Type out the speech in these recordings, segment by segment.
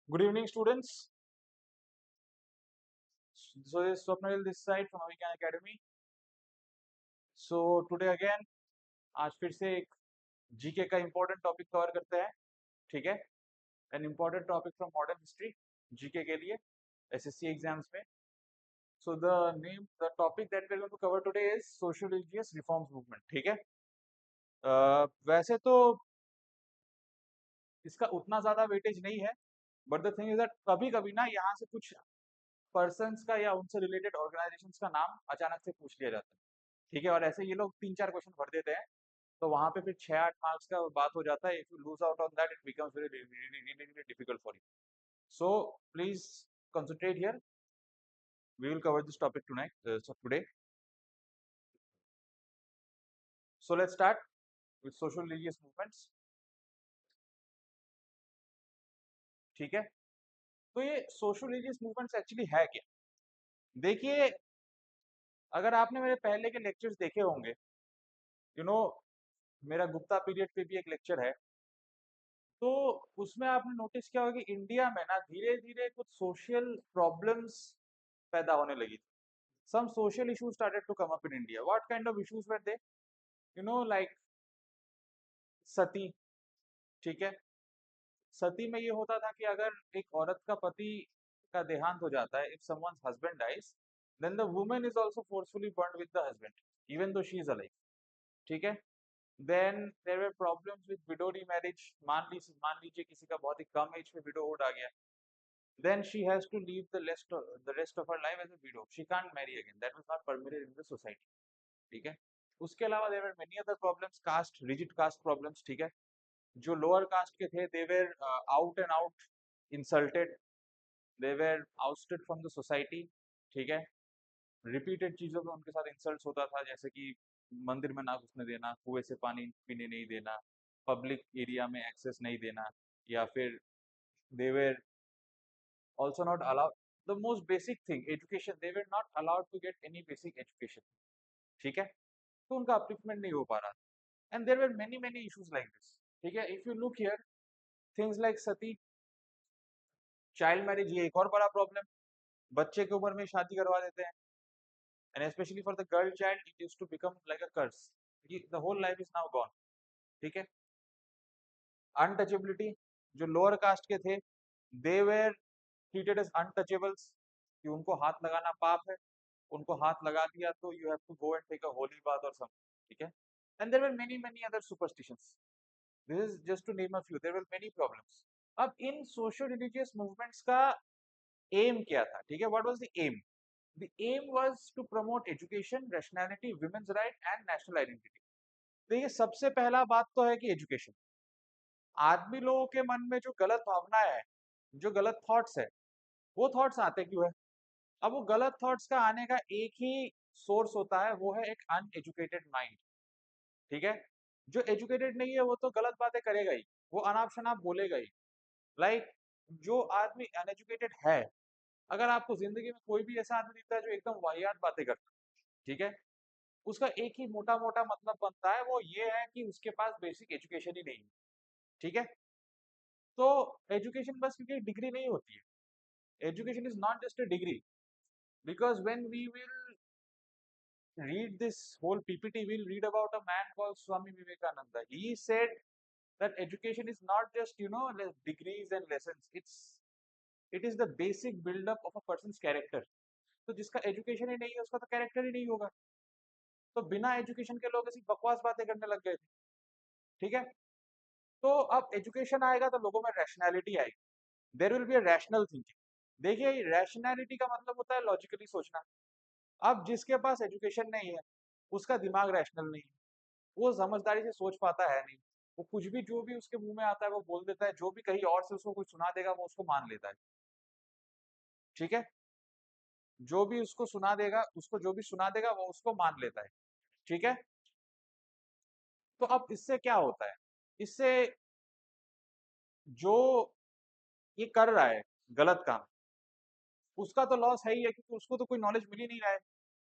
Good evening, students. So this is Swapnil this side from Avikan Academy. So today again, आज फिर से एक GK का important topic cover करते हैं, ठीक है? An important topic from modern history GK के लिए एसएससी एग्जाम्स में. So the topic that we're going to cover today is social religious reforms movement, ठीक है? वैसे तो इसका उतना ज्यादा वेटेज नहीं है, but the thing is that कभी कभी ना यहाँ से कुछ पर्सन्स का या उनसे रिलेटेड ऑर्गेनाइजेशंस का नाम अचानक से पूछ लिया जाता है, ठीक है? और ऐसे ये लोग 3-4 क्वेश्चन भर देते हैं, तो वहां पे फिर 6-8 मार्क्स का बात हो जाता है. If you lose out on that it becomes very difficult for you. So please concentrate here. We will cover this topic tonight, today. So let's start with social religious movements. ठीक है? तो ये social religious movements actually है क्या? देखिए, अगर आपने मेरे पहले के लेक्चर्स देखे होंगे, यू नो मेरा गुप्ता पीरियड पे भी एक लेक्चर है, तो उसमें आपने नोटिस किया होगा कि इंडिया में ना धीरे धीरे कुछ सोशल प्रॉब्लम्स पैदा होने लगी थी. Some social issues started to come up in India. What kind of issues were they? Like सती, ठीक है? सती में ये होता था कि अगर एक औरत का पति का देहांत हो जाता है, if someone's husband dies, then the woman is also forcefully burned with the husband, even though she is alive. ठीक है? Then there were problems with widow remarriage. मान लीजिए किसी का बहुत ही कम एज पे widowhood आ गया, then she has to live the rest of her life as a widow. She can't marry again. That was not permitted in the society. ठीक है? उसके अलावा there were many other problems, caste, rigid caste problems, ठीक है? जो lower caste के थे they were out and out insulted, they were ousted from the society, ठीक है? रिपीटेड चीजों में उनके साथ इंसल्ट्स होता था, जैसे कि मंदिर में ना घुसने देना, कुएं से पानी पीने नहीं देना, पब्लिक एरिया में एक्सेस नहीं देना, या फिर दे वर also not allowed the most basic thing, education. They were not allowed to get any basic education, ठीक है? तो उनका अपलिफ्टमेंट नहीं हो पा रहा. And there were many issues like this, ठीक है? If you look here, things like Sati, child marriage, ये एक और बड़ा प्रॉब्लम. बच्चे की उम्र में शादी करवा देते हैं, and especially for the girl child it used to become like a curse. The whole life is now gone, ठीक है? अनटचेबिलिटी, जो लोअर कास्ट के थे they were treated as untouchables, कि उनको हाथ लगाना पाप है, उनको हाथ लगा दिया तो you have to go and take a holy bath or something, ठीक है? And there were many other superstitions. This is just to name a few. There were many problems. अब इन सोशल रिलीजियस मूवमेंट्स का aim क्या था, ठीक है? What was the aim? The aim was to promote education, rationality, women's right and national identity. देखिए, सबसे पहला बात तो है कि एजुकेशन. आदमी लोगों के मन में जो गलत भावनाएं है, जो गलत थॉट्स है, वो थॉट्स आते क्यों है? अब वो गलत थॉट्स का आने का एक ही सोर्स होता है, वो है एक अनएजुकेटेड माइंड, ठीक है? जो एजुकेटेड नहीं है वो तो गलत बातें करेगा ही, वो अनाप शनाप बोलेगा ही. लाइक जो आदमी अनएजुकेटेड है, अगर आपको जिंदगी में कोई भी ऐसा आदमी दिखता है जो एकदम वाहियात बातें करता है, ठीक है, उसका एक ही मोटा मोटा मतलब बनता है, वो ये है कि उसके पास बेसिक एजुकेशन ही नहीं है, ठीक है? तो एजुकेशन बस क्योंकि डिग्री नहीं होती है. Education is not just a degree, because when we will read this whole PPT, we'll read about a man called Swami Vivekananda. He said that education is not just degrees and lessons. It is the basic build up of a person's character. तो जिसका education ही नहीं है उसका तो character ही नहीं होगा. तो बिना एजुकेशन के लोग ऐसी बकवास बातें करने लग गए थे, ठीक है? तो अब एजुकेशन आएगा तो लोगों में रैशनैलिटी आएगी. There will be a rational thinking. देखिए, रैशनैलिटी का मतलब होता है लॉजिकली सोचना. अब जिसके पास एजुकेशन नहीं है, उसका दिमाग रैशनल नहीं है, वो समझदारी से सोच पाता है नहीं, वो कुछ भी जो भी उसके मुंह में आता है वो बोल देता है, जो भी कहीं और से उसको कुछ सुना देगा वो उसको मान लेता है, ठीक है? जो भी उसको सुना देगा, उसको जो भी सुना देगा वो उसको मान लेता है, ठीक है? तो अब इससे क्या होता है? इससे जो ये कर रहा है गलत काम, उसका तो लॉस है ही है, क्योंकि उसको तो कोई नॉलेज मिल ही नहीं रहा है.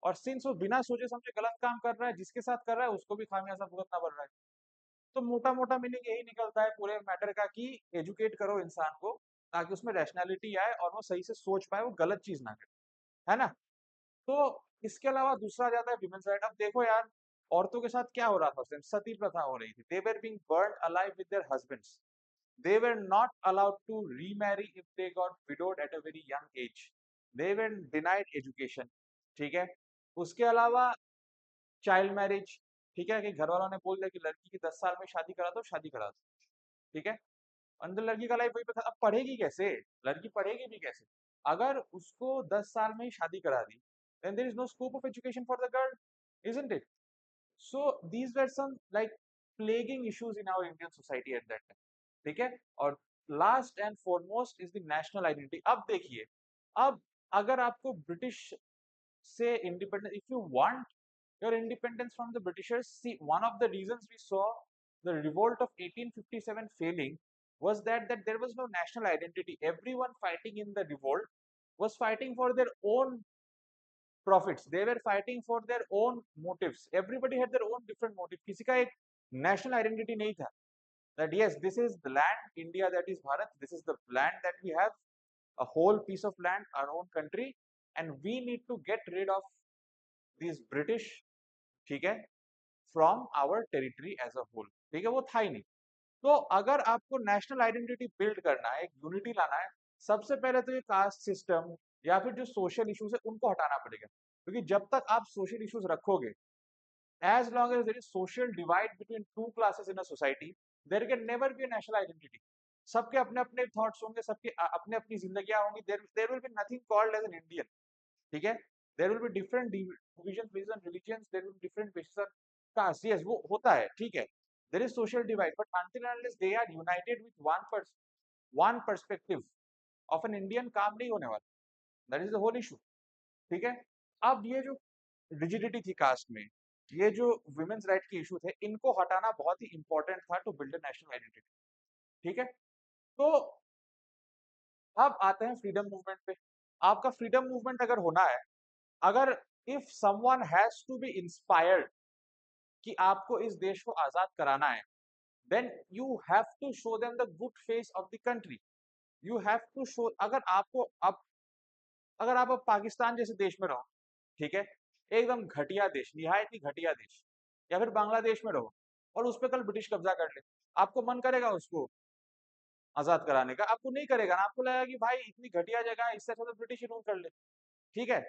और सिंस वो बिना सोचे समझे गलत काम कर रहा है, जिसके साथ कर रहा है उसको भी खामियाजा भुगतना पड़ रहा है. तो मोटा मोटा मीनिंग यही निकलता है पूरे मैटर का कि एजुकेट करो इंसान को, ताकि उसमें रैशनैलिटी आए और वो सही से सोच पाए, वो गलत चीज ना करे, है ना? तो इसके अलावा दूसरा आ जाता है विमेन्स राइट। अब देखो यार, औरतों के साथ क्या हो रहा था उस टाइम, सती प्रथा हो रही थी, they were being burned alive with their husbands, they were not allowed to remarry if they got widowed at a very young age, they were denied education, ठीक है? उसके अलावा चाइल्ड मैरिज, ठीक है, कि घर वालों ने बोल दिया कि लड़की की 10 साल में शादी करा दो, शादी करा दो, ठीक है? अंदर लड़की का लाइफ वही पे था, अब पढ़ेगी कैसे? लड़की पढ़ेगी भी कैसे? अगर उसको 10 साल में ही शादी करा दी, then there is no scope of education for the girl, isn't it? So these were some like plaguing issues in our Indian society at that time, ठीक है? और last and foremost is the national identity. अब देखिए, अब अगर आपको British से independence, if you want your independence from the Britishers, see, one of the reasons we saw the revolt of 1857 failing was that there was no national identity. Everyone fighting in the revolt was fighting for their own profits. They were fighting for their own motives. Everybody had their own different motive. किसी का एक national identity नहीं था, that yes, this is the land, India, that is Bharat, this is the land that we have, a whole piece of land, our own country, and we need to get rid of these British, ठीक है, from our territory as a whole, ठीक है? वो था ही नहीं। तो अगर आपको नेशनल आइडेंटिटी बिल्ड करना है, एक यूनिटी लाना है, सबसे पहले तो ये कास्ट सिस्टम या फिर जो सोशल इश्यूज है उनको हटाना पड़ेगा, क्योंकि जब तक आप सोशल इश्यूज रखोगे, as long as there is social divide between two classes in a society, there can never be a national identity. सबके अपने अपने थॉट्स होंगे, सबके अपने अपनी जिंदगियां होंगी, there will be nothing called as an Indian, ठीक है? There will be different divisions based on religions, there will be different basis on caste, yes, वो होता है, ठीक है? There is social divide, but until and unless they are united with one perspective of an Indian, काम नहीं होने वाला, that is the whole issue, ठीक है? अब ये जो रिजिडिटी थी कास्ट में, ये जो वुमेन्स राइट के इशू थे, इनको हटाना बहुत ही इंपॉर्टेंट था to build a national identity, ठीक है? तो अब आते हैं फ्रीडम मूवमेंट पे। आपका फ्रीडम मूवमेंट अगर होना है, अगर if someone has to be inspired कि आपको इस देश को आजाद कराना है, then you have to show them the good face of the country. You have to show, अगर आपको अब, अगर आप अब पाकिस्तान जैसे देश में रहो, ठीक है, एकदम घटिया देश, निहायत ही घटिया देश, या फिर बांग्लादेश में रहो और उस पर कल ब्रिटिश कब्जा कर ले, आपको मन करेगा उसको आजाद कराने का? आपको नहीं करेगा ना, आपको लगेगा कि भाई इतनी घटिया जगह है, इससे अच्छा तो ब्रिटिश ही रूल कर ले, ठीक है?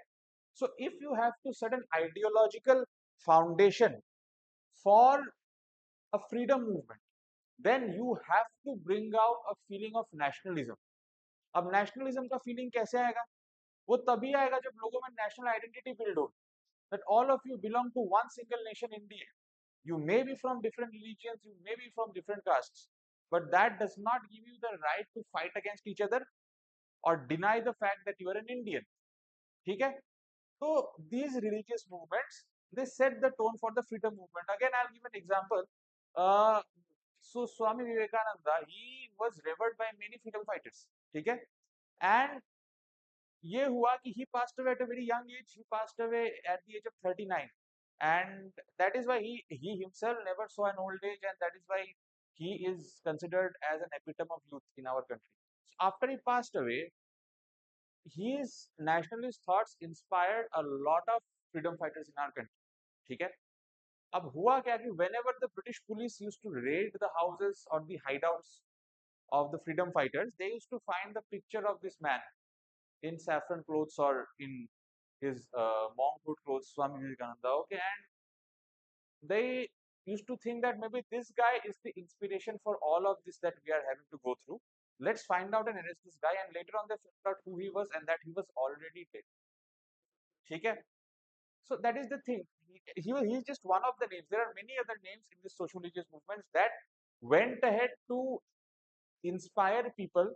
So if you have to set an ideological foundation for a freedom movement, then you have to bring out a feeling of nationalism. अब नेशनलिज्म का फीलिंग कैसे आएगा? वो तभी आएगा जब लोगों में नेशनल आइडेंटिटी बिल्ड हो, that all of you belong to one single nation, India. You may be from different religions, you may be from different castes, but that does not give you the right to fight against each other or deny the fact that you are an Indian, ठीक है? So these religious movements, they set the tone for the freedom movement. Again, I'll give an example. uh, so Swami Vivekananda, he was revered by many freedom fighters, ठीक है? And ये हुआ कि he passed away at a very young age. He passed away at the age of 39, and that is why he himself never saw an old age, and that is why he is considered as an epitome of youth in our country. So after he passed away, his nationalist thoughts inspired a lot of freedom fighters in our country, ठीक है? अब हुआ क्या कि whenever the British police used to raid the houses or the hideouts of the freedom fighters, they used to find the picture of this man in saffron clothes or in his monkhood clothes, Swami Vivekananda. Okay, and they used to think that maybe this guy is the inspiration for all of this that we are having to go through. Let's find out and arrest this guy. And later on, they found out who he was and that he was already dead. Okay, so that is the thing. He is just one of the names. There are many other names in the social religious movements that went ahead to inspire people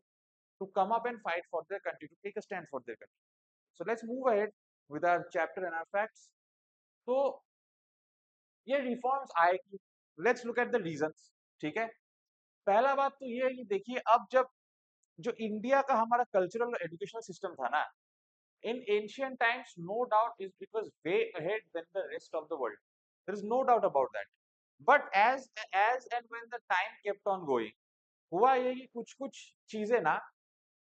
to come up and fight for their country, to take a stand for their country. So let's move ahead with our chapter and our facts. तो ये reforms आएगी, let's look at the reasons, ठीक है? पहला बात तो ये है कि देखिए, अब जब जो इंडिया का हमारा कल्चरल और एजुकेशनल सिस्टम था ना, in ancient times, no doubt it was way ahead than the rest of the world, there is no doubt about that. But as and when the time kept on going, हुआ ये कि कुछ कुछ चीजें ना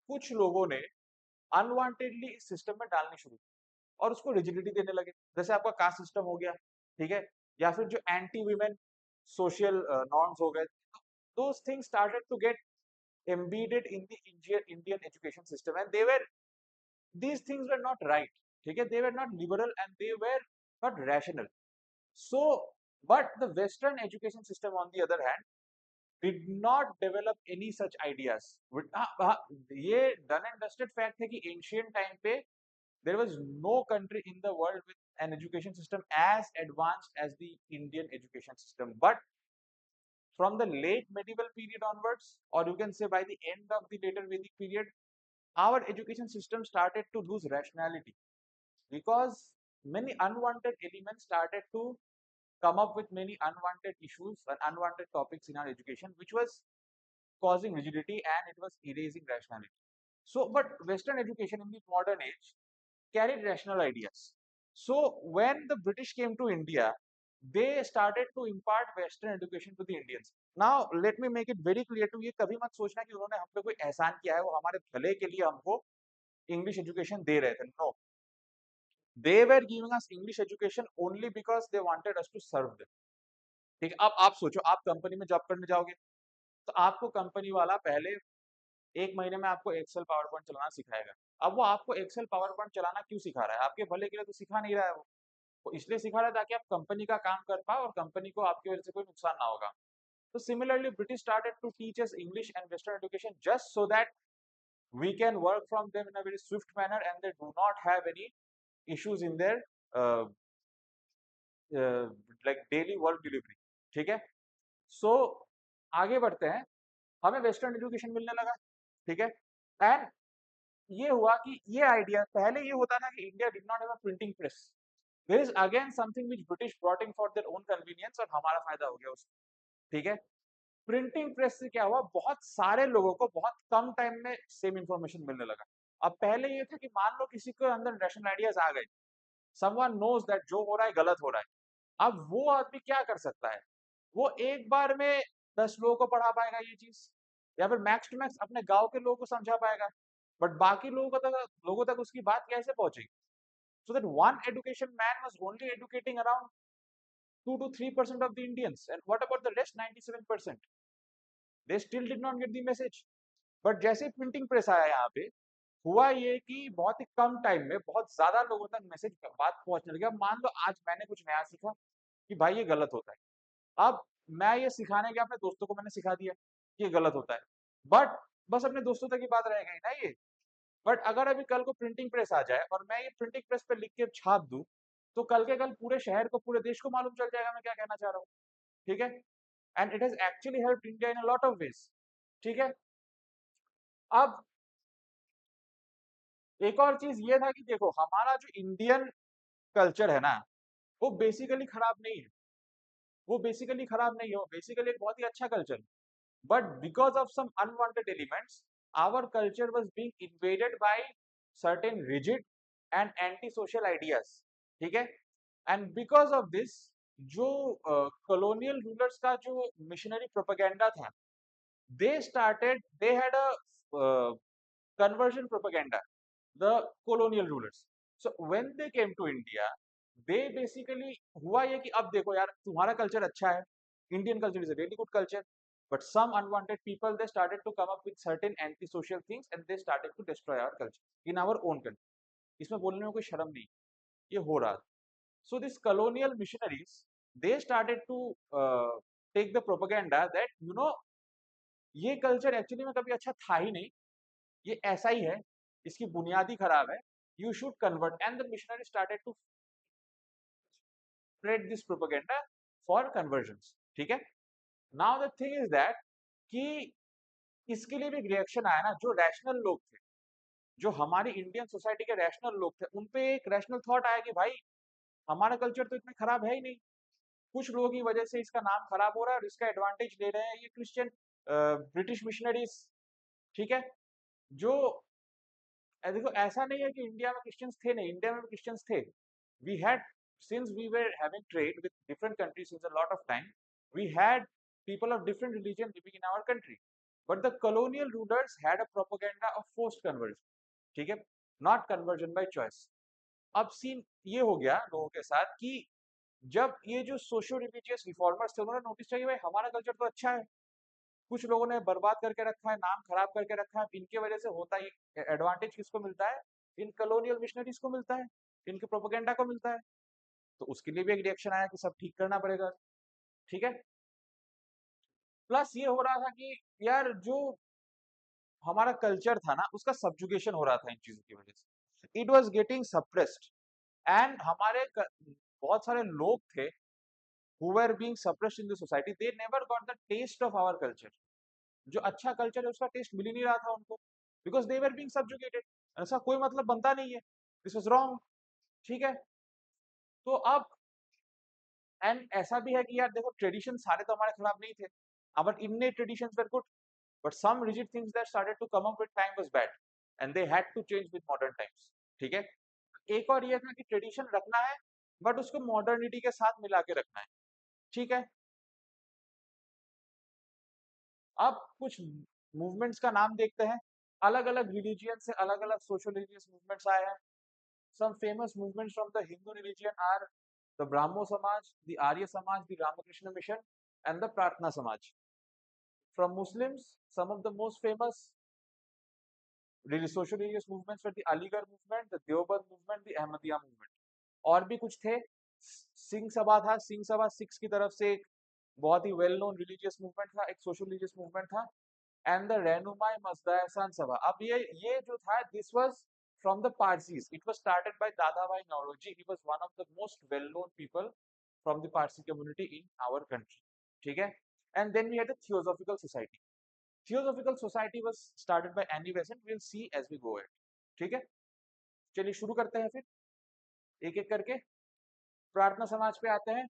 कुछ लोगों ने अनवांटेडली इस सिस्टम में डालनी शुरू की और उसको रिजिडिटी देने लगे। जैसे आपका कास्ट सिस्टम हो गया, ठीक है, या फिर जो एंटी वीमेन सोशल नॉर्म्स हो गए, those things started to get embedded in the Indian education system, and they were these things were not right. ठीक है, they were not liberal and they were not rational. So, but the Western education system, on the other hand, did not develop any such ideas. ये done and dusted fact है कि ancient time पे there was no country in the world with an education system as advanced as the Indian education system. But from the late medieval period onwards, or you can say by the end of the later Vedic period, our education system started to lose rationality because many unwanted elements started to come up with many unwanted issues and unwanted topics in our education, which was causing rigidity and it was erasing rationality. So, but Western education in the modern age carried rational ideas. So, when the British came to India, they started to impart Western education to the Indians. Now, let me make it very clear to you, कभी मत सोचना कि उन्होंने हम पे कोई एहसान किया है, वो हमारे भले के लिए हमको इंग्लिश एजुकेशन दे रहे थे. No, they were giving us English education only because they wanted us to serve them. ठीक है, अब आप सोचो, आप कंपनी में जॉब करने जाओगे तो आपको कंपनी वाला पहले 1 महीने में आपको एक्सेल पावर पॉइंट चलाना सिखाएगा. अब वो आपको एक्सेल पावर पॉइंट चलाना क्यों सिखा रहा है? आपके भले के लिए तो सिखा नहीं रहा है. वो इसलिए सिखा रहा है ताकि आप कंपनी का काम कर पाओ और कंपनी को आपकी वजह से कोई नुकसान ना होगा. So similarly, British started to teach us English and Western education just so that we can work from them in a very swift manner and they do not have any issues in their uh, like daily work delivery. ठीक है, so आगे बढ़ते हैं. हमें western education मिलने लगा, ठीक है, एंड ये हुआ कि ये आइडिया पहले ये होता था कि India did not have a printing press. There is again something which British brought in for their own convenience और हमारा फायदा हो गया उसमें. ठीक है, प्रिंटिंग प्रेस से क्या हुआ, बहुत सारे लोगों को बहुत कम टाइम में सेम इंफॉर्मेशन मिलने लगा. अब पहले ये था कि मान लो किसी के अंदर रैशनल आइडियाज आ गए, समवन नोज दैट जो हो रहा है गलत हो रहा है. अब वो आदमी क्या कर सकता है, वो एक बार में 10 लोगों को पढ़ा पाएगा ये चीज, या फिर मैक्स टू मैक्स अपने गांव के लोगों को समझा पाएगा. बट बाकी लोगों तक उसकी बात कैसे पहुंचेगी? So that one education man was only educating around 2 to 3% of the Indians. And what about the rest 97%? They still did not get the message. But जैसे प्रिंटिंग प्रेस आया यहाँ पे, हुआ ये कि बहुत ही कम टाइम में बहुत ज्यादा लोगों तक मैसेज बात पहुंचने लगी. अब मान लो आज मैंने कुछ नया सीखा कि भाई ये गलत होता है. अब मैं ये सिखाने के अपने दोस्तों को मैंने सिखा दिया कि ये गलत होता है. बट बस अपने दोस्तों तक ही बात रह गई ना ये. बट अगर अभी कल को प्रिंटिंग प्रेस आ जाए और मैं ये प्रिंटिंग प्रेस पे लिख के छाप दूं, तो कल के कल पूरे शहर को पूरे देश को मालूम चल जाएगा मैं क्या कहना चाह रहा हूँ. ठीक है, and it has actually helped India in a lot of ways. ठीक है, अब एक और चीज ये था कि देखो हमारा जो इंडियन कल्चर है ना, वो बेसिकली खराब नहीं है. वो बेसिकली खराब नहीं है, वो बेसिकली एक बहुत ही अच्छा कल्चर है. But because of some unwanted elements, our culture was being invaded by certain rigid and anti-social ideas. ठीक है, and because of this, जो colonial rulers का जो missionary propaganda था, they had a conversion propaganda, the colonial rulers. So when they came to India, they basically हुआ ये कि अब देखो यार तुम्हारा कल्चर अच्छा है, Indian culture is a really good culture, but some unwanted people they started to come up with certain anti-social things and they started to destroy our culture in our own country. इसमें बोलने में कोई शर्म नहीं, ये हो रहा था. So these colonial missionaries they started to take the propaganda that ये कल्चर एक्चुअली में कभी अच्छा था ही नहीं, ये ऐसा ही है, इसकी बुनियादी खराब है, you should convert, and the missionary started to spread this propaganda for conversions. ठीक है, now the thing is that कि इसके लिए भी एक रिएक्शन आया ना. जो रैशनल लोग थे, जो हमारी इंडियन सोसाइटी के रैशनल लोग थे, उन पे एक रैशनल थॉट आया कि भाई हमारा कल्चर तो इतना खराब है ही नहीं, कुछ लोगों की वजह से इसका नाम खराब हो रहा है और इसका एडवांटेज ले रहे हैं ये क्रिश्चियन ब्रिटिश मिशनरीज. ठीक है, जो देखो ऐसा नहीं है कि इंडिया में क्रिश्चियंस थे नहीं, इंडिया में क्रिश्चियंस थे. We had, since we were having trade with different countries since a lot of time, we had people of different religion living in our country. But the colonial rulers had a propaganda of forced conversion, ठीक है, not conversion by choice. अब scene ये हो गया लोगों के साथ कि जब ये जो सोशो रिलीजियस रिफॉर्मर्स थे उन्होंने नोटिस किया कि भाई हमारा कल्चर तो अच्छा है, कुछ लोगों ने बर्बाद करके रखा है, नाम खराब करके रखा है, इनकी वजह से होता है, एडवांटेज किसको मिलता है, इन कॉलोनियल मिशनरीज को मिलता है, इनके प्रोपेगेंडा को मिलता है, तो उसके लिए भी एक रिएक्शन आया कि सब ठीक करना पड़ेगा, ठीक है। प्लस ये हो रहा था कि यार जो हमारा कल्चर था ना उसका सब्जुगेशन हो रहा था इन चीजों की वजह से, it was getting suppressed, and बहुत सारे लोग थे who were being suppressed in the society, they never got the taste of our culture. जो अच्छा कल्चर है उसका टेस्ट मिल ही नहीं रहा था उनको, because they were being subjugated, ऐसा कोई मतलब बनता नहीं है, दिस वाज रॉन्ग, ठीक है। तो अब एंड ऐसा भी है कि यार देखो ट्रेडिशन सारे तो हमारे खराब नहीं थे, our innate traditions were good, but some rigid things that started to come up with time was bad and they had to change with modern times, ठीक है। एक और ये था कि ट्रेडिशन रखना है बट उसको मॉडर्निटी के साथ मिला के रखना है, ठीक है। अब कुछ मूवमेंट्स का नाम देखते हैं, अलग अलग रिलीजियन से अलग अलग सोशल रिलीजियस मूवमेंट्स आए हैं। Some famous movements from the Hindu religion are the Brahmo Samaj, the Arya Samaj, the Ramakrishna mission and the Prarthana Samaj. From Muslims some of the most famous really social religious movements were the Aligarh movement, the Deoband movement, the Ahmadiyya movement. और भी कुछ थे, सिंह सभा था, Singh Sabha six की तरफ से एक बहुत ही वेल नोन रिलीजियस मूवमेंट था, एक सोशल रिलीजियस मूवमेंट था, एंड द रेनुमाई मजदा सभा। अब ये जो था this was from the Parsis, it was started by Dadabhai Naoroji, he was one of the most well known people from the Parsi community in our country, ठीक है। And then we had the theosophical society, theosophical society was started by Annie Besant, we will C as we go ahead, ठीक है। चलिए शुरू करते हैं फिर एक एक करके। प्रार्थना समाज पे आते हैं,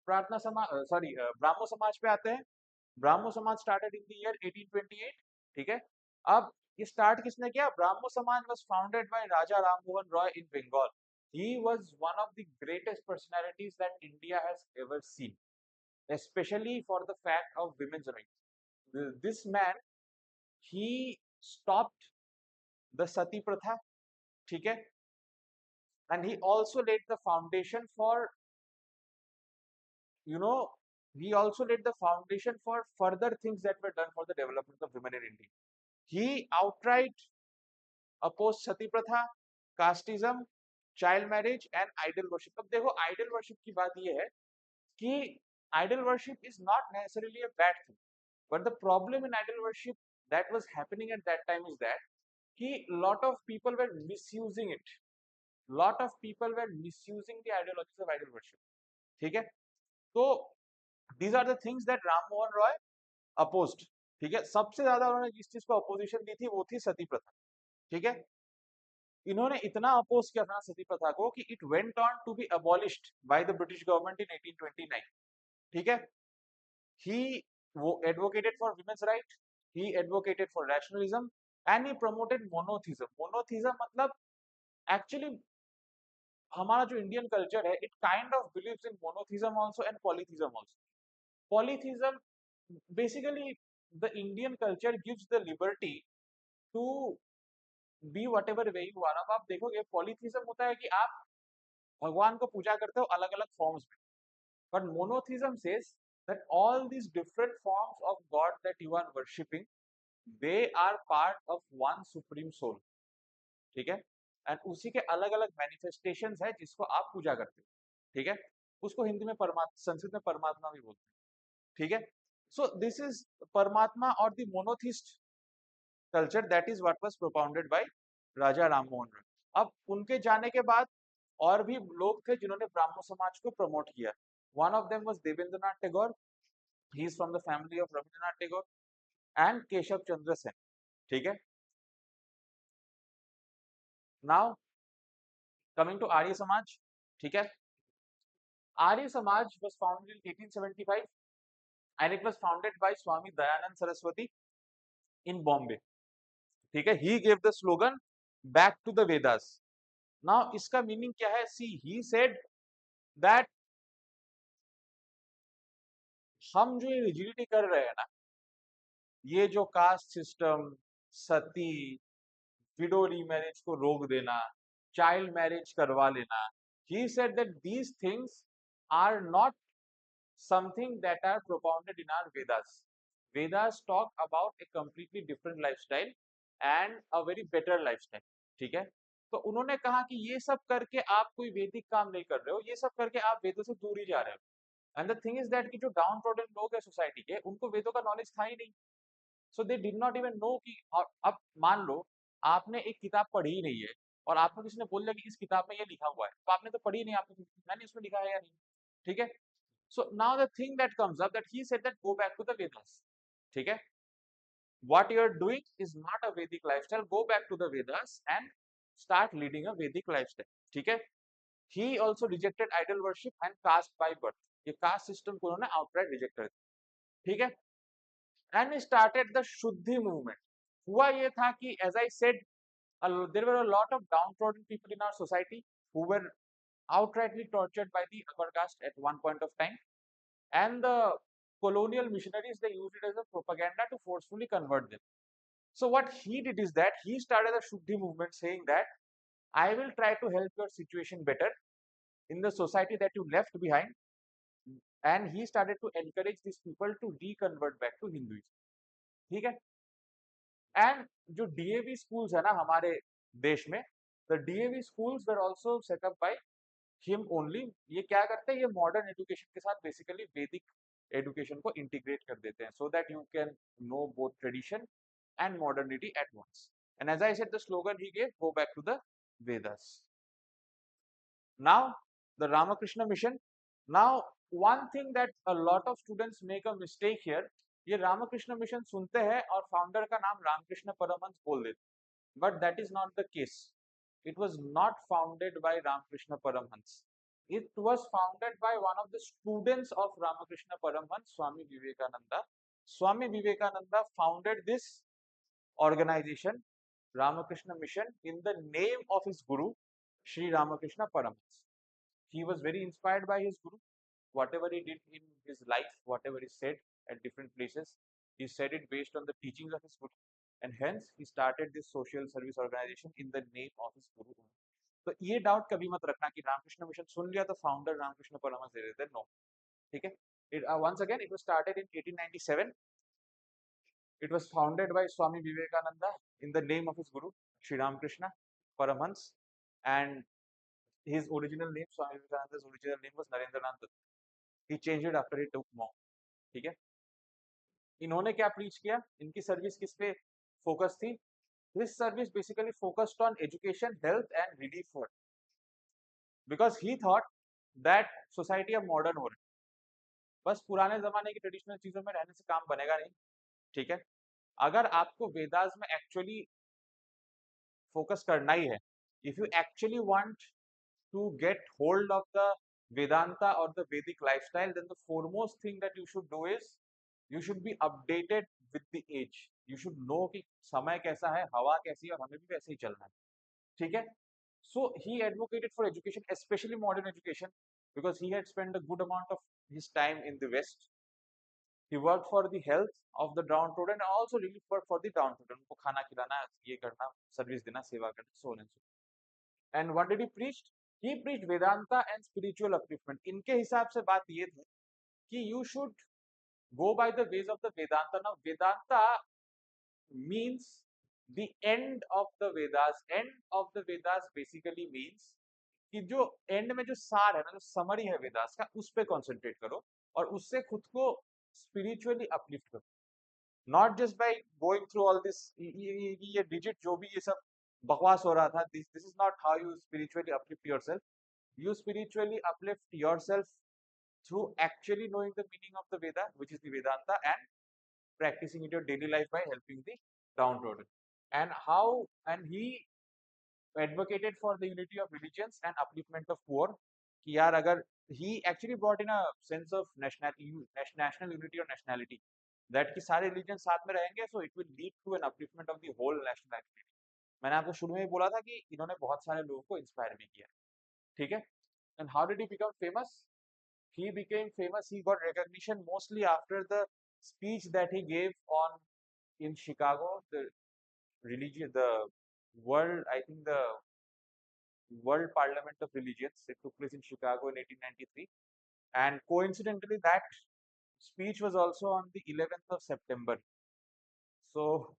प्रार्थना समाज सॉरी ब्राह्मो समाज पे आते हैं। ब्राह्मो समाज स्टार्टेड इन द ईयर 1828, ठीक है। अब ये स्टार्ट किसने किया, Brahmo Samaj was founded by Raja Rammohan Roy in Bengal. He was one of the greatest personalities that India has ever seen, especially for the fact of women's rights. This man, he stopped the sati pratha, ठीक है, and he also laid the foundation for, you know, he also laid the foundation for further things that were done for the development of women in India. He outright opposed sati pratha, casteism, child marriage and idol worship. अब देखो idol worship की बात ये है कि idol worship is not necessarily a bad thing, but the problem in idol worship that was happening at that time is that कि lot of people were misusing it, lot of people were misusing the ideologies of idol worship, ठीक है। तो these are the things that Ram Mohan Roy opposed, ठीक है। सबसे ज्यादा उन्होंने जिस चीज को अपोजिशन दी थी वो थी सती प्रथा, ठीक है। इन्होंने इतना अपोज किया था सती प्रथा को कि it went on to be abolished by the British government in 1829, ठीक है। ही वो advocated for women's right, he advocated for rationalism and he promoted monotheism. Monotheism मतलब एक्चुअली हमारा जो इंडियन कल्चर है it kind of believes in monotheism also and polytheism also. Polytheism basically the Indian culture gives the liberty to be whatever way you want। अब आप देखोगे पॉलीथिज्म होता है कि आप भगवान को पूजा करते हो अलग अलग फॉर्म्स में, but monotheism says that all these different forms of God that you are worshipping, they are part of one supreme soul, ठीक है। एंड उसी के अलग अलग मैनिफेस्टेशंस है जिसको आप पूजा करते हो, ठीक है। उसको हिंदी में परमात्मा, संस्कृत में परमात्मा भी बोलते हैं, ठीक है। सो दिस इज परमात्मा और the monotheist culture that is what was propounded by Raja Rammohan Roy. अब उनके जाने के बाद और भी लोग थे जिन्होंने ब्राह्मण समाज को प्रमोट किया। One of them was Debendranath Tagore, he is from the family of Rabindranath Tagore, and Keshav Chandra Sen, ठीक है। Now coming to Arya Samaj, ठीक है। Arya Samaj was founded in 1875 and it was founded by Swami Dayanand Saraswati in Bombay, ठीक है। he gave the slogan back to the Vedas। now इसका meaning क्या है, see he said that हम जो ये रिजिडिटी कर रहे हैं ना, ये जो कास्ट सिस्टम, सती, विडो रीमैरिज को रोक देना, चाइल्ड मैरिज करवा लेना, he said that these things are not something that are propounded in our Vedas. Vedas talk about a completely different lifestyle and a very better lifestyle. ठीक है, तो उन्होंने कहा कि ये सब करके आप कोई वैदिक काम नहीं कर रहे हो, ये सब करके आप वेदों से दूर ही जा रहे हो। And the thing is that कि जो डाउन ट्रोडन लोग है सोसाइटी के, उनको वेदों का नॉलेज था ही नहीं। So they did not even know कि, और अब मान लो आपने एक किताब पढ़ी ही नहीं है और आपको किसी ने बोल दिया कि इस किताब में ये लिखा हुआ है, तो आपने तो पढ़ी नहीं, आपने मैंने इसमें लिखा है या नहीं। ठीक है, so now the thing that comes up that he said that go back to the Vedas. ठीक है, what you are doing is not a Vedic lifestyle, go back to the Vedas and start leading a Vedic lifestyle. ठीक है, he also rejected idol worship and caste by birth. ये caste system को उन्होंने outright reject कर दिया। ठीक है, and started the Shuddhi movement. हुआ ये था कि as I said, there were a lot of downtrodden people in our society who were outrightly tortured by the upper caste at one point of time, and the colonial missionaries, they used it as a propaganda to forcefully convert them. So what he did is that he started a Shuddhi movement saying that I will try to help your situation better in the society that you left behind, and he started to encourage these people to deconvert back to Hinduism. ठीक है, and जो DAV schools है ना हमारे देश में, the DAV schools were also set up by him only. ये क्या करते हैं, ये मॉडर्न एजुकेशन के साथ बेसिकली वैदिक एजुकेशन को इंटीग्रेट कर देते हैं, so that you can know both tradition and modernity at once. And as I said, the slogan he gave, go back to the Vedas. Now, the Ramakrishna mission. Now, one thing that a lot of students make a mistake here, ये Ramakrishna mission सुनते हैं और founder का नाम रामकृष्ण परमहंस बोल देते, but that is not the case. It was not founded by Ramakrishna Paramhans. It was founded by one of the students of Ramakrishna Paramhans, Swami Vivekananda. Swami Vivekananda founded this organization, Ramakrishna Mission, in the name of his guru, Sri Ramakrishna Paramhans. He was very inspired by his guru. Whatever he did in his life, whatever he said at different places, he said it based on the teachings of his guru, and hence he started this social service organization in the name of his guru. तो ये doubt कभी मत रखना कि Ramakrishna mission सुन लिया तो founder Ramakrishna Paramhans दे देते, no. ठीक है, once again it was started in 1897. It was founded by Swami Vivekananda in the name of his guru Sri Ramakrishna Paramhans, and his original name, Swami Vivekananda's original name was Narendranath Dutt. He changed it after he took monk. ठीक है, इन्होंने क्या preach किया, इनकी service किस पे focus थी? His service basically focused on education, health and relief work, because he thought that society अब मॉडर्न हो रही है, बस पुराने जमाने की ट्रेडिशनल चीजों में रहने से काम बनेगा नहीं। ठीक है, अगर आपको वेदास में एक्चुअली फोकस करना ही है, if you actually want to get hold of the Vedanta or the Vedic lifestyle, then the foremost thing that you should do is you should be updated with the age. You should know कि समय कैसा है, हवा कैसी है, और हमें भी वैसे ही चलना है। ठीक है, so he advocated for education, especially modern education, because he had spent a good amount of his time in the West. He worked for the health of the downtrodden and also relief work for the downtrodden. उनको खाना खिलाना, ये करना, service देना, सेवा करना, so on and so on. And what did he preach? He preached Vedanta and spiritual upliftment. इनके हिसाब से बात ये थी कि you should go by the ways of the Vedanta. Now Vedanta means the end of the Vedas. End of the Vedas basically means कि जो and में जो सार है ना, जो समरी है वेदास का, उस पे कॉन्सेंट्रेट करो और उससे खुद को स्पिरिचुअली अपलिफ्ट करो, not just by going through all this, ये डिजिट जो भी ये सब बकवास हो रहा था, this is not how you spiritually uplift yourself. You spiritually uplift yourself through actually knowing the meaning of the Veda, which is the Vedanta, and practicing it in your daily life by helping the downtrodden. And he advocated for the unity of religions and upliftment of poor. कि यार अगर he actually brought in a sense of national unity or nationality, that कि सारे religions साथ में रहेंगे, so it will lead to an upliftment of the whole national identity. मैंने आपको शुरू में ही बोला था कि इन्होंने बहुत सारे लोगों को इंस्पायर भी किया। ठीक है, and how did he become famous? He became famous, he got recognition mostly after the speech that he gave on in Chicago, the world, I think the World Parliament of Religions. It took place in Chicago in 1893, and coincidentally, that speech was also on the 11th of September. So,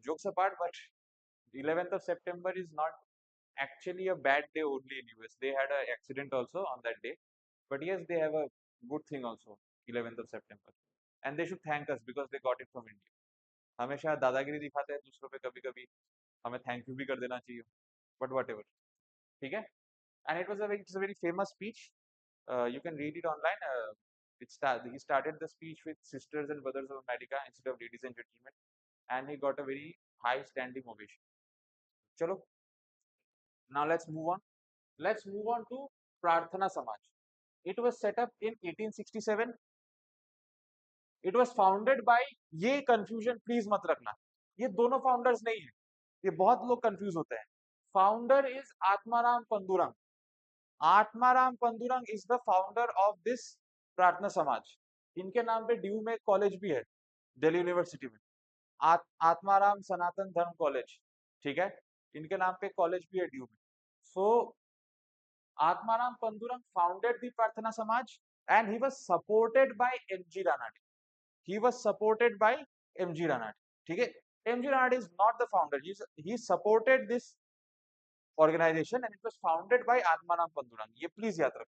jokes apart, but 11th of September is not actually a bad day only in US. They had an accident also on that day, but yes, they have a good thing also, 11th of September, and they should thank us because they got it from India. हमेशा दादागिरी दिखाते हैं दूसरों पे, कभी कभी हमें thank you भी कर देना चाहिए, बट वट एवर, ठीक है. And it's a very famous speech. You can read it online. He started the speech with sisters and brothers of America instead of ladies and gentlemen, and he got a very high standing ovation. Chalo, now let's move on to Prarthana Samaj. It was set up in 1867. It was founded by, ये confusion please मत रखना, ये दोनों founders नहीं है, ये बहुत लोग confuse होते हैं. Founder is Atmaram Pandurang. Atmaram Pandurang is the founder of this प्रार्थना समाज. इनके नाम पे ड्यू में कॉलेज भी है दिल्ली यूनिवर्सिटी में, आत्माराम सनातन धर्म कॉलेज, ठीक है, इनके नाम पे कॉलेज भी है ड्यू में. सो Atmaram Pandurang founded the Prarthana Samaj, and he was supported by M.G. Ranade. He was supported by M.G. Ranade. ठीक है, M.G. Ranade is not the founder. He supported this organization and it was founded by Atmaram Pandurang. ये please याद रखो,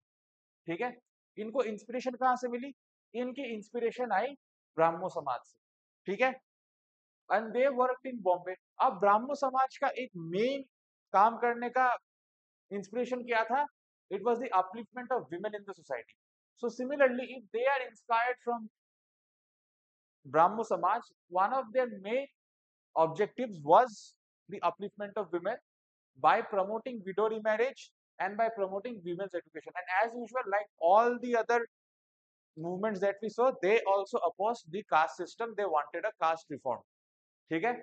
ठीक है. इनको inspiration कहाँ से मिली? इनकी इंस्पिरेशन आई ब्राह्मो समाज से, ठीक है. And they worked in Bombay. अब ब्राह्मो समाज का एक मेन काम करने का इंस्पिरेशन क्या था? It was the upliftment of women in the society. So similarly, if they are inspired from Brahmo Samaj, one of their main objectives was the upliftment of women by promoting widow remarriage and by promoting women's education. And as usual, like all the other movements that we saw, they also opposed the caste system. They wanted a caste reform. Okay?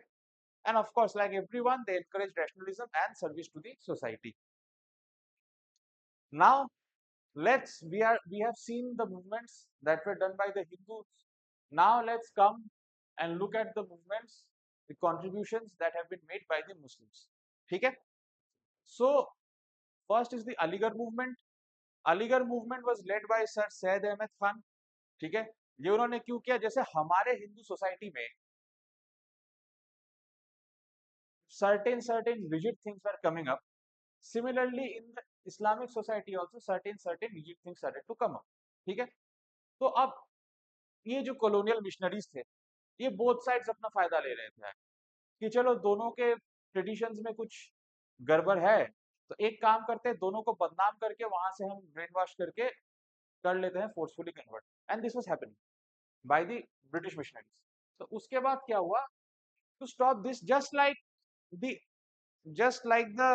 And of course, like everyone, they encouraged rationalism and service to the society. Now, we have seen the movements that were done by the Hindus. Now let's come and look at the movements, the contributions that have been made by the Muslims. Okay? So first is the Aligarh movement. Aligarh movement was led by Sir Syed Ahmed Khan. ठीक है, ये उन्होंने क्यों किया? जैसे हमारे Hindu society में certain rigid things were coming up, similarly in the Islamic society also certain rigid things started to come up. ठीक है, तो अब ये जो कॉलोनियल मिशनरीज थे, ये बोथ साइड्स अपना फायदा ले रहे थे कि चलो दोनों के ट्रेडिशंस में कुछ गड़बड़ है, तो एक काम करते हैं, दोनों को बदनाम करके वहां से हम ब्रेन वॉश करके कर लेते हैं, forcefully convert. And this was happening by the British missionaries. तो उसके बाद क्या हुआ? To stop this, just like the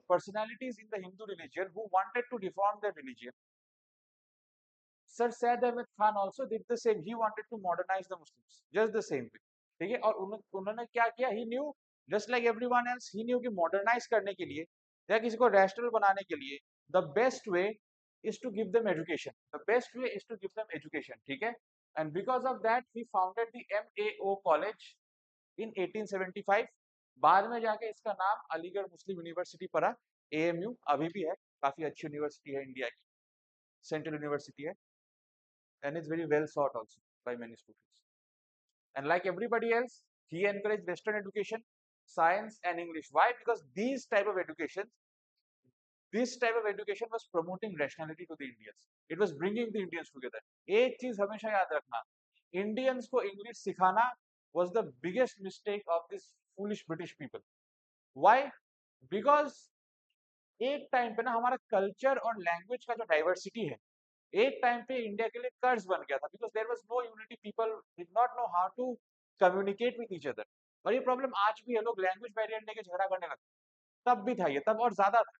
personalities in the Hindu religion who wanted to reform their religion, Sir Syed Ahmed Khan also did the same. He wanted to modernize the Muslims, just the same way. ठीक है, और उन्होंने क्या किया? He knew, just like everyone else, he knew कि modernize करने के लिए या किसी को rational बनाने के लिए, the best way is to give them education. The best way is to give them education. ठीक है, and because of that he founded the MAO college in 1875. बाद में जाके इसका नाम अलीगढ़ मुस्लिम यूनिवर्सिटी पड़ा, AMU अभी भी है, काफी अच्छी यूनिवर्सिटी है, इंडिया की सेंट्रल यूनिवर्सिटी है, and it's very well sought also by many students. And like everybody else, he encouraged Western education, science and English. Why? Because this type of education was promoting rationality to the Indians. It was bringing the Indians together. एक चीज हमेशा याद रखना, Indians को English सिखाना was the biggest mistake of this foolish British people. Why? Because एक time पे ना हमारा कल्चर और लैंग्वेज का जो डाइवर्सिटी है, एक टाइम पे इंडिया के लिए कर्ज बन गया था, because there was no unity, people did not know how to communicate with each other. और ये प्रॉब्लम आज भी है, लोग लैंग्वेज बैरियर लेके झगड़ा करने लगते, तब भी था ये, तब और ज्यादा था.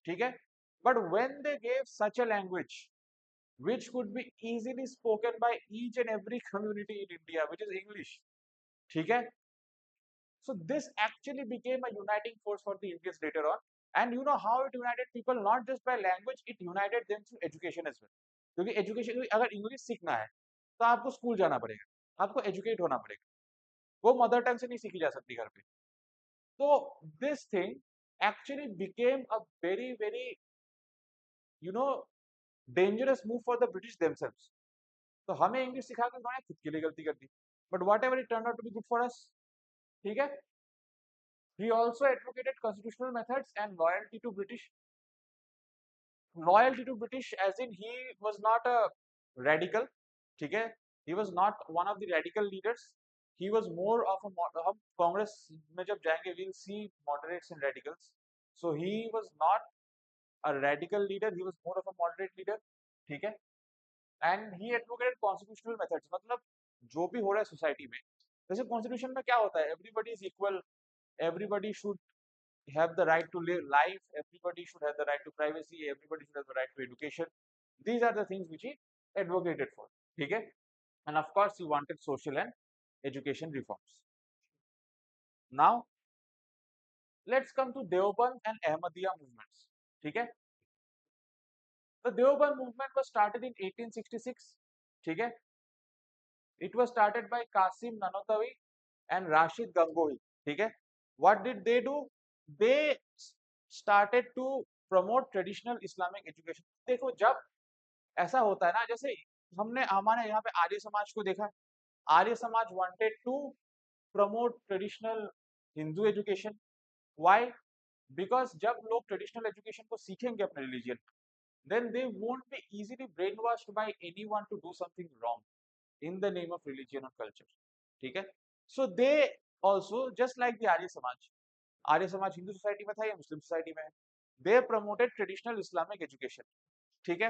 ठीक है, but when they gave such a language which could be easily spoken by each and every community in India, which is English. ठीक है, so this actually became a uniting force for the Indians later on. And you know how it united people? Not just by language, it united them through education as well. क्योंकि education, अगर English सीखना है तो आपको school जाना पड़ेगा, आपको educate होना पड़ेगा, वो मदर टंग से नहीं सीखी जा सकती घर पे। तो this thing actually became a very very you know dangerous move for the British themselves. तो हमें इंग्लिश सिखा के उन्होंने खुद के लिए गलती कर दी, but whatever it turn out to be good for us. ठीक है। He also advocated constitutional methods and loyalty to British, as in he was not a radical. ठीक है, he was not one of the radical leaders. He was more of a हम कांग्रेस में जब जाएंगे we'll see moderates and radicals. So he was not a radical leader. He was more of a moderate leader. ठीक है, and he advocated constitutional methods. मतलब जो भी हो रहा है सोसाइटी में, जैसे कॉन्स्टिट्यूशन में क्या होता है, everybody is equal, everybody should have the right to live life, everybody should have the right to privacy, everybody should have the right to education. These are the things which he advocated for. ठीक है, and of course he wanted social and education reforms. Now let's come to Deoband and Ahmadiyya movements. ठीक है, the Deoband movement was started in 1866. ठीक है, it was started by Qasim Nanotawi and Rashid Gangohi. ठीक है, what did they do? They started to promote traditional Islamic education. देखो जब ऐसा होता है ना, जैसे हमने हमारे यहाँ पे आर्य समाज को देखा, Arya Samaj wanted to promote traditional Hindu education. Why? Because जब लोग ट्रेडिशनल एजुकेशन को सीखेंगे अपने religion, then they won't be easily brainwashed by anyone to do something wrong in the name of religion or culture. ठीक है, so they also just like the Arya Samaj Hindu society में था या मुस्लिम सोसाइटी में है, they promoted traditional Islamic education. ठीक है,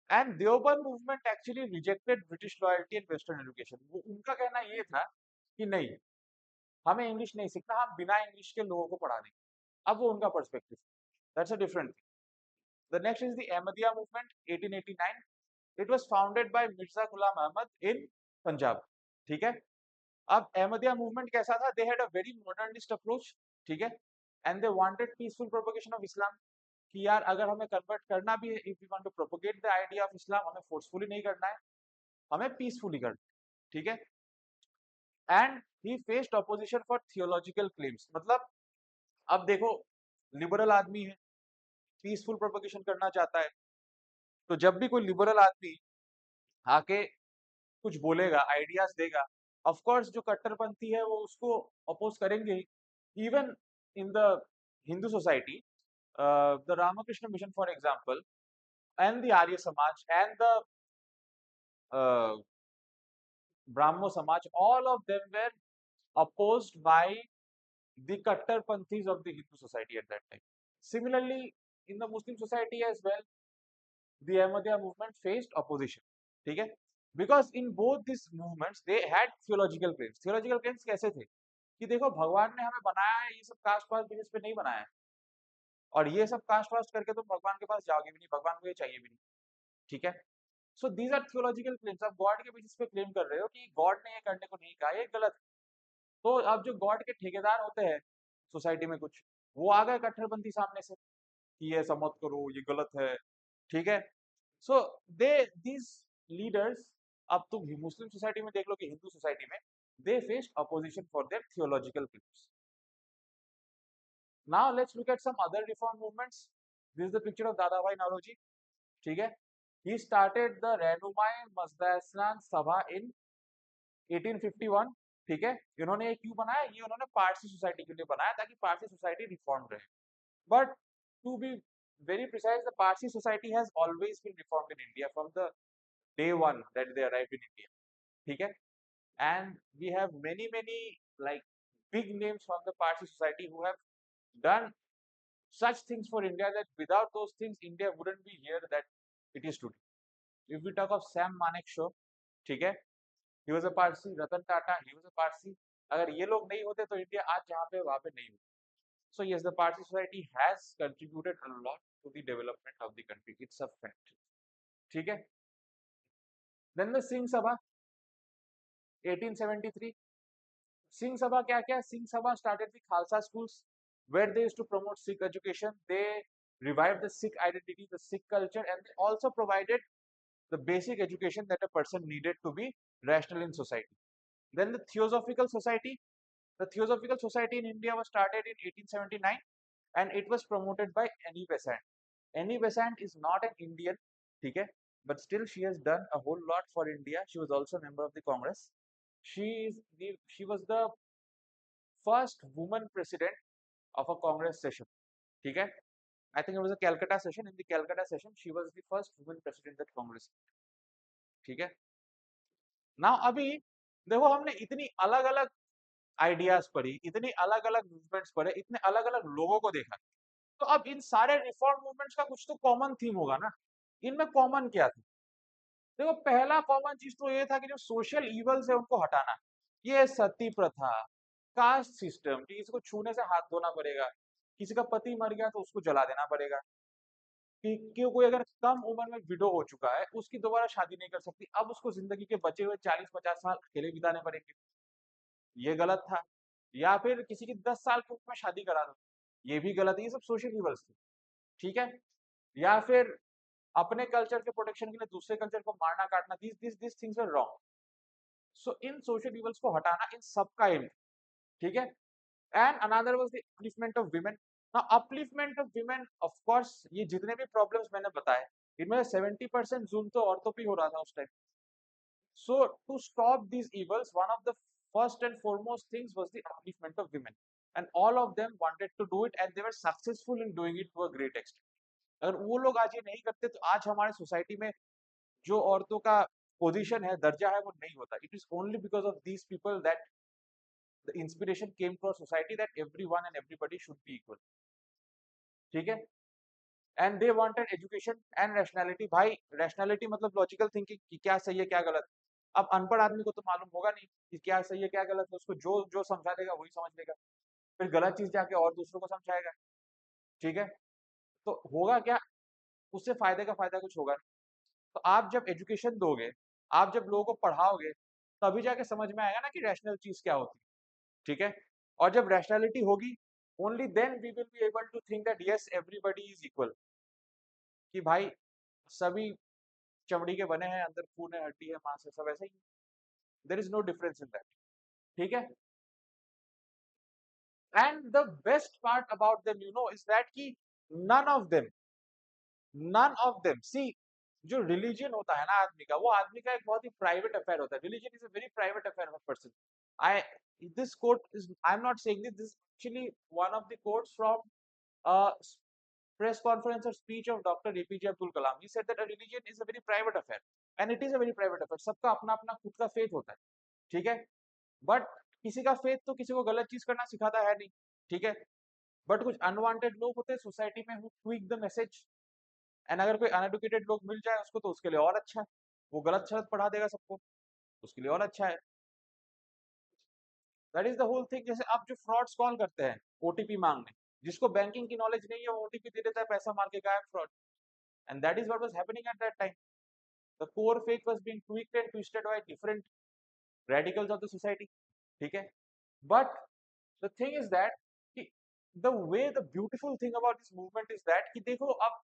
and Deoband movement actually rejected British loyalty and western education. उनका कहना ये था कि नहीं, हमें इंग्लिश नहीं सीखना, हम बिना इंग्लिश के लोगों को पढ़ा देंगे। अब वो उनका perspective, that's a different thing. The next is the Ahmadiyya movement 1889। It was founded by Mirza Ghulam Ahmad in Punjab. ठीक है, अब अहमदिया मूवमेंट कैसा था? They had a very modernist approach. ठीक है, and they wanted peaceful propagation of Islam, कि यार अगर हमें कन्वर्ट करना भी है, if we want to propagate the idea of Islam, हमें फोर्सफुली नहीं करना है, हमें पीसफुली करना है। ठीक है, and he faced opposition for theological claims. मतलब अब देखो, लिबरल आदमी है, पीसफुल प्रोपगेशन करना चाहता है, तो जब भी कोई लिबरल आदमी आके कुछ बोलेगा, आइडियाज देगा, ऑफ कोर्स जो कट्टरपंथी है वो उसको अपोज करेंगे ही। Even in the Hindu society, the Ramakrishna mission for example, and the Arya Samaj and the Brahmo Samaj, all of them were opposed by the Kattarpanthis of the Hindu society at that time. Similarly, in the Muslim society as well, the Ahmadiyya movement faced opposition. ठीक है, because in both these movements they had theological claims. Theological claims कैसे थे कि देखो, भगवान ने हमें बनाया है, ये सब कास्ट पास्ट बेसिस पे नहीं बनाया है, और ये सब कास्ट वास्ट करके तुम भगवान के पास जाओगे भी नहीं, भगवान को ये चाहिए भी नहीं। ठीक है, so these are theological claims. आप गॉड के बेसिस पे क्लेम कर रहे हो कि गॉड ने ये करने को नहीं कहा, ये गलत है। तो अब जो गॉड के ठेकेदार होते हैं सोसाइटी में कुछ, वो आ गए कट्टरपंथी सामने से कि ये ऐसा मत करो, ये गलत है। ठीक है, सो दे दीज लीडर्स, अब तुम मुस्लिम सोसाइटी में देख लो कि हिंदू सोसाइटी में, they faced opposition for their theological claims. Now let's look at some other reform movements. This is the picture of Dadabhai Naoroji. ठीक है, he started the Rahnumai Mazda-e Sabha in 1851। ठीक है, इन्होंने ये क्यों बनाया? ये उन्होंने पारसी सोसाइटी के लिए बनाया ताकि पारसी सोसाइटी रिफॉर्म रहे। But to be very precise, the Parsi society has always been reformed in India from the day one that they arrived in India. ठीक है, and we have many like big names from the Parsi society who have done such things for India that without those things India wouldn't be here that it is today. If we talk of Sam Manekshaw, ठीक है, he was a Parsi, Ratan Tata, he was a Parsi। अगर ये लोग नहीं होते तो India आज जहाँ पे वहाँ पे नहीं होता। So yes, the Parsi society has contributed a lot to the development of the country. It's a fact। ठीक है, then the Singh Sabha 1873। Singh Sabha क्या क्या? Singh Sabha started the Khalsa schools where they used to promote Sikh education. They revived the Sikh identity, the Sikh culture, and they also provided the basic education that a person needed to be rational in society। Then the Theosophical Society. The Theosophical Society in India was started in 1879 and it was promoted by Annie Besant. Annie Besant is not an Indian, okay, but still she has done a whole lot for India. She was also a member of the Congress. She was the first woman president of a Congress session. Okay, I think it was a Calcutta session. In the Calcutta session, she was the first woman president of Congress. ठीक है ना अभी देखो हमने इतनी अलग अलग ideas पढ़ी इतनी अलग अलग मूवमेंट्स पढ़े इतने अलग अलग लोगों को देखा तो अब इन सारे रिफॉर्म मूवमेंट्स का कुछ तो कॉमन थीम होगा ना इनमें कॉमन क्या था देखो पहला कॉमन चीज तो ये था कि जो सोशल इवल्स है उनको हटाना ये सती प्रथा कास्ट सिस्टम कि किसी को छूने से हाथ धोना पड़ेगा किसी का पति मर गया तो उसको जला देना पड़ेगा कि कोई अगर कम उम्र में विडो हो चुका है उसकी दोबारा शादी नहीं कर सकती अब उसको जिंदगी के बचे हुए 40-50 साल अकेले बिताने पड़ेंगे ये गलत था या फिर किसी की 10 साल की उम्र में शादी करा दो ये भी गलत है ये सब सोशल इवल्स थे ठीक है या फिर अपने कल्चर के प्रोटेक्शन के लिए दूसरे कल्चर को मारना काटना this things are wrong so इन सोशल इवल्स को हटाना इन सबका एम ठीक है and another was the upliftment of women now upliftment of women of course ये जितने भी प्रॉब्लम्स मैंने बताए इनमें 70% जुल्म तो औरतों पे हो रहा था उस time so to stop these evils one of the first and foremost things was the upliftment of women and all of them wanted to do it and they were successful in doing it to a great extent अगर वो लोग आज ये नहीं करते तो आज हमारे सोसाइटी में जो औरतों का पोजीशन है दर्जा है वो नहीं होता it is only because of these people that the inspiration came to a society that everyone and everybody should be equal ठीक है and they wanted education and rationality भाई रैशनैलिटी मतलब लॉजिकल थिंकिंग कि क्या सही है क्या गलत अब अनपढ़ आदमी को तो मालूम होगा नहीं कि क्या सही है क्या गलत है उसको जो जो समझा देगा वही समझ लेगा फिर गलत चीज जाके और दूसरों को समझाएगा ठीक है तो होगा क्या उससे फायदा कुछ होगा नहीं तो आप जब एजुकेशन दोगे आप जब लोगों को पढ़ाओगे तभी जाके समझ में आएगा ना कि रैशनल चीज क्या होती है ठीक है और जब रैशनैलिटी होगी only then we will be able to think that yes everybody is equal कि भाई सभी चमड़ी के बने हैं अंदर खून है हड्डी है मांस है सब ऐसे ही there is no difference in that ठीक है and the best part about them you know is that कि नन ऑफ देम सी जो रिलीजन होता है ना आदमी का वो आदमी का एक बहुत ही प्राइवेट अफेयर होता है religion is a very private affair of a person I this quote is I'm not saying this is actually one of the quotes from a press conference or speech of Dr. APJ Abdul Kalam. He said that a religion is a very private affair and it is a very private affair. सबका अपना अपना खुद का faith होता है ठीक है but किसी का फेथ तो किसी को गलत चीज करना सिखाता है नहीं ठीक है बट कुछ अनवांटेड लोग होते हैं सोसाइटी में who tweak the message and अगर कोई अनएडुकेटेड लोग मिल जाए उसको तो उसके लिए और अच्छा है वो गलत शरत पढ़ा देगा सबको उसके लिए और अच्छा है that is the whole thing जैसे आप जो फ्रॉड्स कॉल करते हैं ओटीपी मांगने जिसको बैंकिंग की नॉलेज नहीं है वो ओटीपी दे देता है पैसा मार के गायब fraud and that is what was happening at that time the core fake was being tweaked and twisted by different radicals of the society ठीक है but the thing is that कि the way the beautiful thing about this movement is that कि देखो अब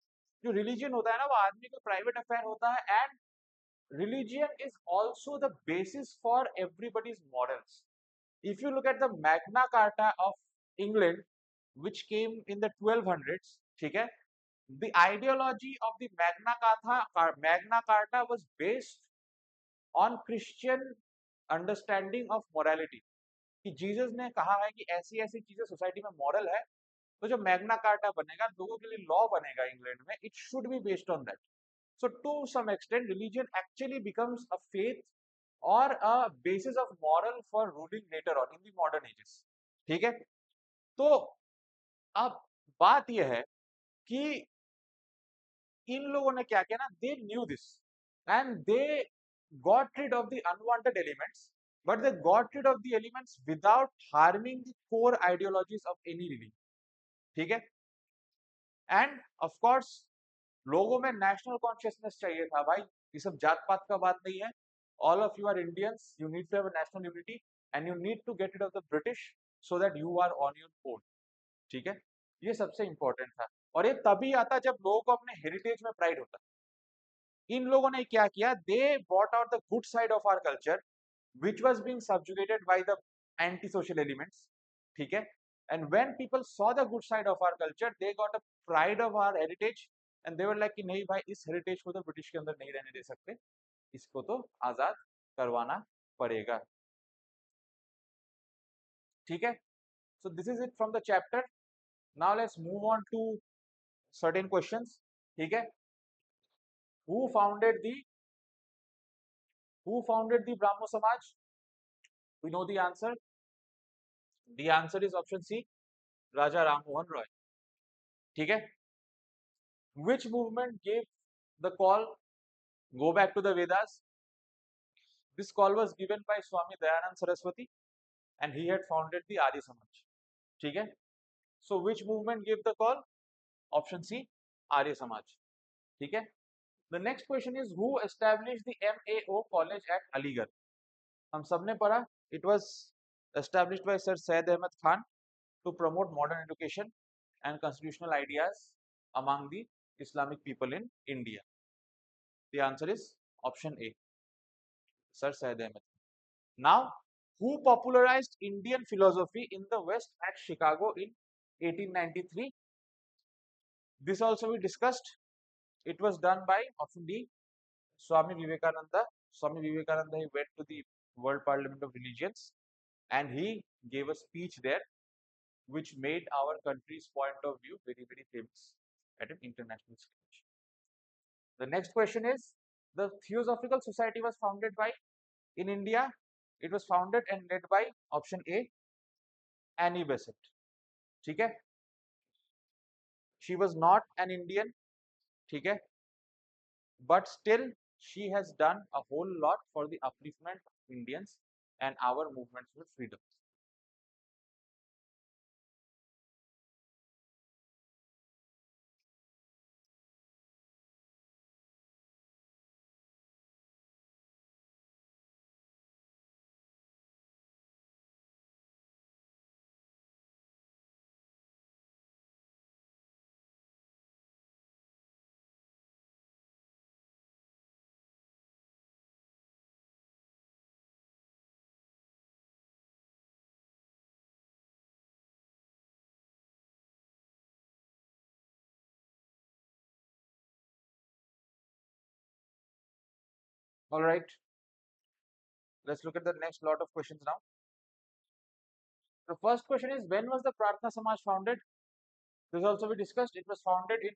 जो religion होता है ना वो आदमी का प्राइवेट अफेयर होता है and religion is also the basis for everybody's morals. If you look at the Magna Carta of England, which came in the 1200s, okay, the ideology of the Magna Carta was based on Christian understanding of morality. कि Jesus ने कहा है कि ऐसी ऐसी चीजें society में moral है तो जो मैग्ना कार्टा बनेगा लोगों के लिए लॉ बनेगा इंग्लैंड में it should be based on that so to some extent religion actually becomes a faith or a basis of moral for ruling later on in the modern ages ठीक है तो अब बात यह है कि इन लोगों ने क्या किया ना they knew this and they got rid of the unwanted elements but they got rid of the elements without harming the core ideologies of any religion ठीक है एंड ऑफ कोर्स लोगों में नेशनल कॉन्शियसनेस चाहिए था भाई ये सब जात पात का बात नहीं है all of you are Indians you need to have a national unity and you need to get it of the British so that you are on your own ठीक है ये सबसे इंपॉर्टेंट था और ये तभी आता जब लोगों को अपने हेरिटेज में प्राइड होता इन लोगों ने क्या किया they bought out the good side of our culture which was being subjugated by the anti-social elements. ठीक है? And when people saw the good side of our culture, they got a pride of our heritage, and they were like कि नहीं भाई इस heritage को तो British के अंदर नहीं रहने दे सकते, इसको तो आजाद करवाना पड़ेगा. ठीक है? So this is it from the chapter. Now let's move on to certain questions. ठीक है? Who founded the Brahmo Samaj? We know the answer. The answer is option C, Raja Ram Mohan Roy. ठीक है? Which movement gave the call, go back to the Vedas? This call was given by Swami Dayanand Saraswati, and he had founded the Arya Samaj. ठीक है? So which movement gave the call? Option C, Arya Samaj. ठीक है? The next question is, who established the MAO college at Aligarh? हम सबने पढ़ा, it was established by Sir Syed Ahmad Khan to promote modern education and constitutional ideas among the Islamic people in India. The answer is option A, Sir Syed Ahmad. Now, who popularized Indian philosophy in the West at Chicago in 1893? This also we discussed. It was done by option D, Swami Vivekananda. Swami Vivekananda, he went to the World Parliament of Religions and he gave a speech there which made our country's point of view very, very famous at an international stage. The next question is, the Theosophical Society was founded by, in India, it was founded and led by option A, Annie Besant. ठीक है? She was not an Indian, ठीक है? But still she has done a whole lot for the upliftment of Indians and our movements for freedom. All right, let's look at the next lot of questions now. The first question is, when was the Pratna Samaj founded? This also we discussed. It was founded in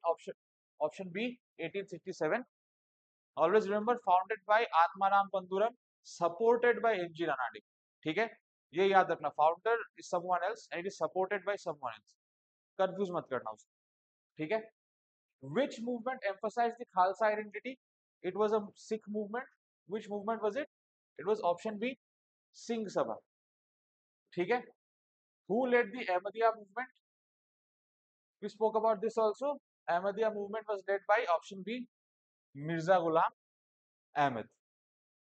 option B, 1867. Always remember, founded by Atmaram Panduram, supported by M.G. Ranade. ठीक है? ये याद रखना, founder is someone else and it is supported by someone else. Confuse मत करना उसको. ठीक है? Which movement emphasized the Khalsa identity? It was a Sikh movement. Which movement was it? It was option B, Singh Sabha. ठीक है? Who led the Ahmadiyya movement? We spoke about this also. Ahmadiyya movement was led by option B, Mirza Ghulam Ahmed.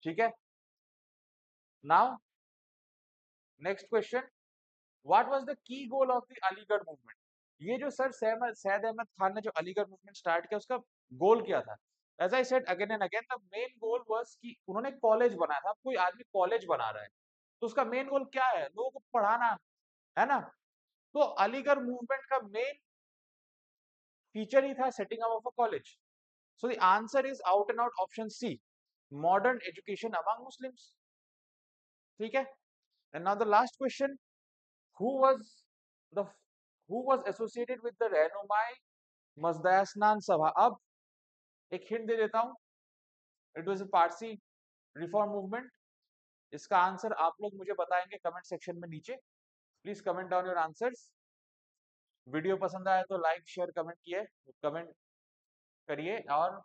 ठीक है? Now, next question. What was the key goal of the Aligarh movement? ये जो sir Syed Ahmad Khan ने जो Aligarh movement start किया, उसका गोल क्या था? As I said again and again, the main goal was कि उन्होंने कॉलेज बनाया था. कोई आदमी कॉलेज बना रहा है तो उसका मेन गोल क्या है? लोगों को पढ़ाना है ना. तो अलीगढ़ मूवमेंट का मेन फीचर ही था setting up of a college. So the answer is out and out option C, modern education among Muslims. ठीक है? And now the last question, who was the who was associated with the Rehnumai Mazdasnan Sabha? अब एक hint दे देता हूं. It was a Parsi reform movement. इसका answer आप लोग मुझे बताएंगे कमेंट सेक्शन में नीचे. Please comment down your answers. Video पसंद आया तो लाइक शेयर कमेंट करिए. और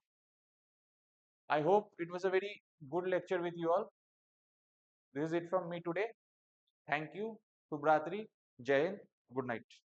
I hope it was a very good lecture with you all. This is it from me today. Thank you. Subhratri. Jai Hind. Good night.